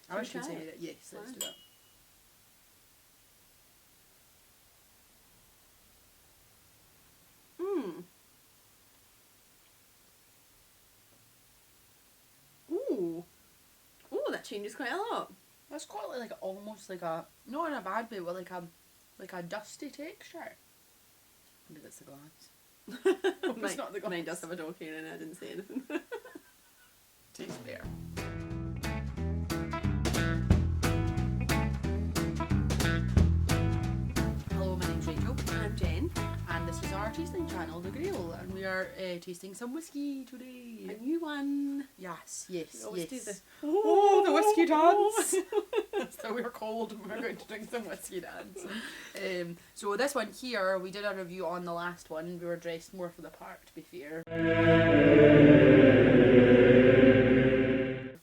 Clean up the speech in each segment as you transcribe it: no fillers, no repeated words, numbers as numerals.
I was considering it. Yes, let's do that. Ooh. Ooh, that changes quite a lot. That's quite like almost like a, not in a bad way, but like a dusty texture. Maybe that's the glass. It's not the glass. Mine does have a dog hair and I didn't say anything. Tastes better. Hello, my name's Rachel. I'm Jen. And this is our tasting channel, The Grail, and we are tasting some whiskey today. A new one. Yes. We always do the the whiskey dance. That's what we're called, and we're going to drink some whiskey dance. So this one here, we did a review on the last one. We were dressed more for the part, to be fair.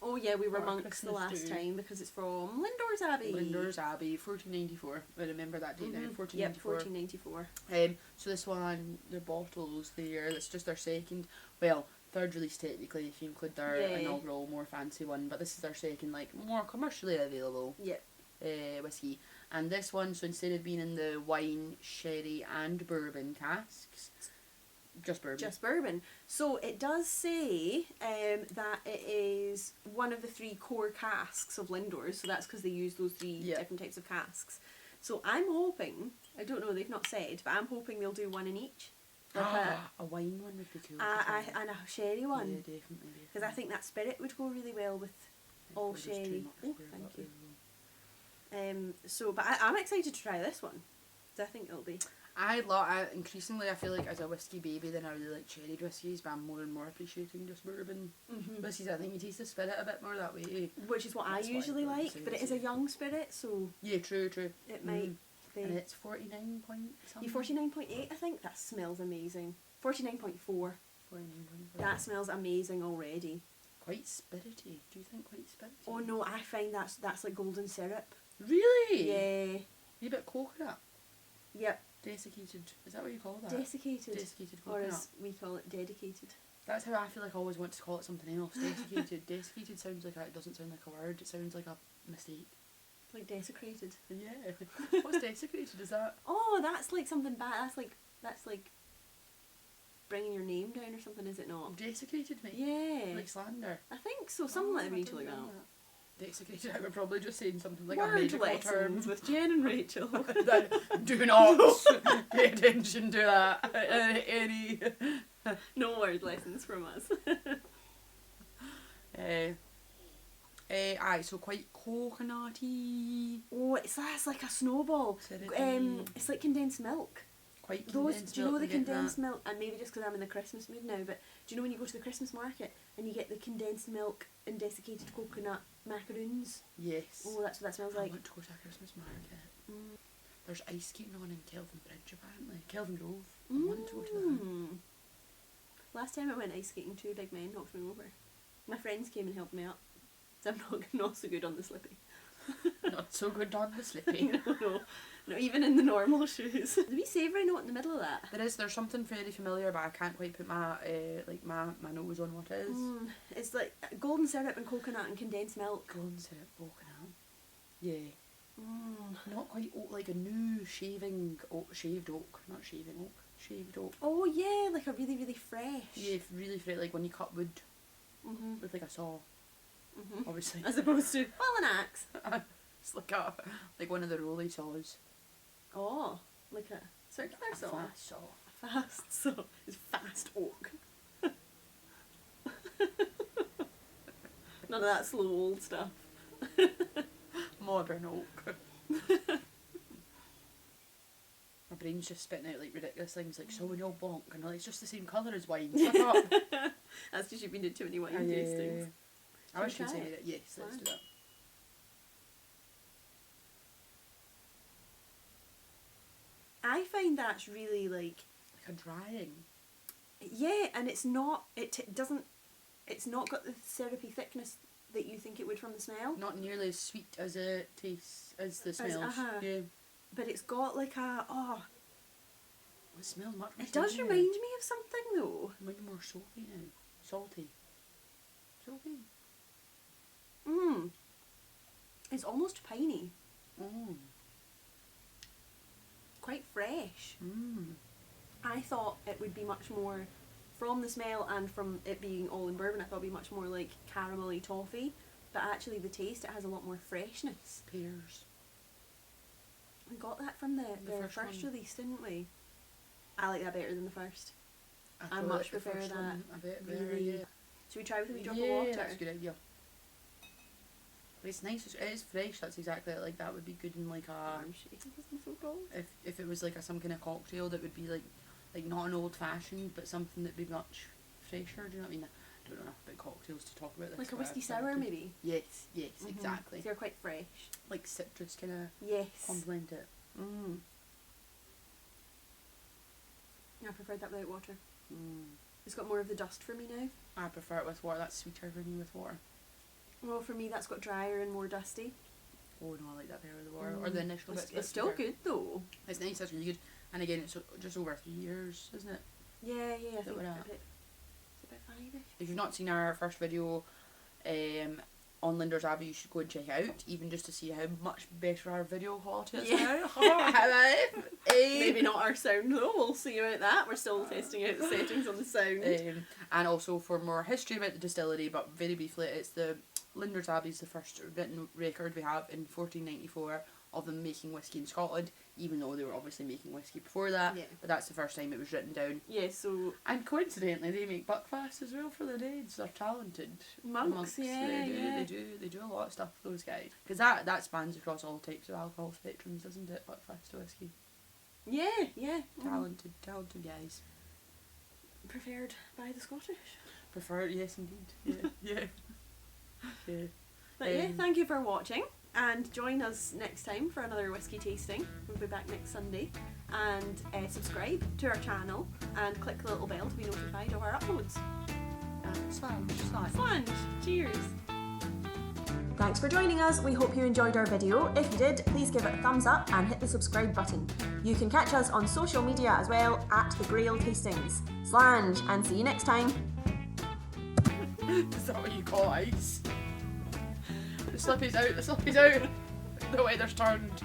Oh yeah, we were monks the last time because it's from Lindores Abbey. Lindores Abbey, 1494. I remember that date now. 1494. Yep, 1494. So this one, the bottles there, that's just their second, well, third release technically if you include their inaugural more fancy one, but this is their second, like, more commercially available whiskey. And this one, so instead of being in the wine, sherry and bourbon casks, just bourbon. Just bourbon. So it does say that it is one of the 3 core casks of Lindores, so that's because they use those 3 different types of casks. So I'm hoping, I don't know, they've not said, but I'm hoping they'll do one in each. Like a wine one would be cool. And a sherry one. Yeah, definitely. Because I think that spirit would go really well with all sherry. Oh, thank you. But I'm excited to try this one. So I think it'll be. Increasingly I feel like as a whiskey baby then I really like cherried whiskies, but I'm more and more appreciating just bourbon whiskies. I think you taste the spirit a bit more that way. Which is what I usually like, but it is a young spirit, so... Yeah, true. It might be... And it's 49 point something? 49.8 I think. That smells amazing. 49.4. 49.4. That smells amazing already. Quite spirity. Do you think quite spirity? Oh no, I find that's like golden syrup. Really? Yeah. You bit coconut? Yep. Desiccated, is that what you call that? Desiccated. Desiccated coconut. Or as we call it, dedicated. That's how I feel like I always want to call it something else. Desiccated. Desiccated sounds like it doesn't sound like a word, it sounds like a mistake. Like desecrated. Yeah. What's desecrated, is that? Oh, that's like something bad. That's like bringing your name down or something, is it not? Desecrated, mate? Yeah. Like slander? I think so, something like Rachel like that. Desiccated, I would probably just saying something like Word a medical lessons term. with Jen and Rachel. Do not pay attention to that. Any. No word lessons from us. Aye, so quite coconutty. Oh, that's like a snowball. It's like condensed milk. Quite condensed milk. Do you know the condensed milk? And maybe just because I'm in the Christmas mood now, but do you know when you go to the Christmas market and you get the condensed milk and desiccated coconut macaroons? Yes. Oh, that's what that smells like. I want to go to a Christmas market. There's ice skating on in Kelvin Bridge apparently. Kelvin Grove. I want to go to that. Last time I went ice skating, 2 big men knocked me over. My friends came and helped me up. So I'm not so good on the slippy. Not so good on the slippy. No, even in the normal shoes. The wee savoury note in the middle of that. There's something fairly familiar, but I can't quite put my nose on what it is. It's like golden syrup and coconut and condensed milk. Golden syrup, coconut. Yeah. Not quite oak, like a new shaved oak, not shaving oak, shaved oak. Oh yeah, like a really, really fresh. Yeah, really fresh, like when you cut wood with like a saw. Obviously. As opposed to, well, an axe. It's like one of the rolly saws. Oh, like a circular saw. Fast saw. A fast saw. It's fast oak. None of that slow old stuff. Modern oak. My brain's just spitting out like ridiculous things like Sauvignon Blanc and it's just the same colour as wine. Shut up. That's because you've been to too many wine tastings. I was considering it. Yes, let's do that. I find that's really like a drying. Yeah, and it's not. It's not got the syrupy thickness that you think it would from the smell. Not nearly as sweet as it tastes as the smells. Yeah. But it's got like a It smells much more. It does remind me of something though. Maybe more salty now. Salty. It's almost piney. Mm. Quite fresh. Mm. I thought it would be much more, from the smell and from it being all in bourbon, I thought it would be much more like caramelly toffee. But actually the taste, it has a lot more freshness. Pears. We got that from the first release, didn't we? I like that better than the first. I much prefer that. A bit better, Really. yeah. Should we try with a wee drop of water? Yeah, that's a good idea. It's nice. It is fresh. That's exactly like that would be good in like a. I'm shaking because I'm so cold. If it was like some kind of cocktail that would be like not an old fashioned, but something that'd be much fresher. Do you know what I mean? I don't know enough about cocktails to talk about this. Like a whiskey sour, maybe. Yes, exactly. They're quite fresh. Like citrus kind of. Yes. Complement it. Mm. I preferred that without water. Mm. It's got more of the dust for me now. I prefer it with water. That's sweeter for me with water. Well, for me, that's got drier and more dusty. Oh no, I like that better with the water. Or the initial bit. It's still good though. It's nice. That's really good. And again, it's just over 3 years, isn't it? Yeah, I think it's we're a at. bit 5-ish. If you've not seen our first video on Lindores Abbey, you should go and check it out, even just to see how much better our video quality is now. Maybe not our sound though, we'll see about that. We're still testing out the settings on the sound. And also for more history about the distillery, but very briefly, it's the Lindores Abbey is the first written record we have in 1494 of them making whiskey in Scotland, even though they were obviously making whiskey before that, but that's the first time it was written down. Yeah, so... And coincidentally, they make buckfast as well for the Raids. They're talented. Monks, They do a lot of stuff, those guys. Because that spans across all types of alcohol spectrums, doesn't it? Buckfast to whiskey. Yeah. Talented guys. Preferred by the Scottish. Preferred, yes indeed. Yeah. But thank you for watching. And join us next time for another whiskey tasting. We'll be back next Sunday. And subscribe to our channel and click the little bell to be notified of our uploads. Slange. Cheers. Thanks for joining us. We hope you enjoyed our video. If you did, please give it a thumbs up and hit the subscribe button. You can catch us on social media as well at The Grail Tastings. Slange, and see you next time. Is that what you call ice? The slippy's out. The weather's turned.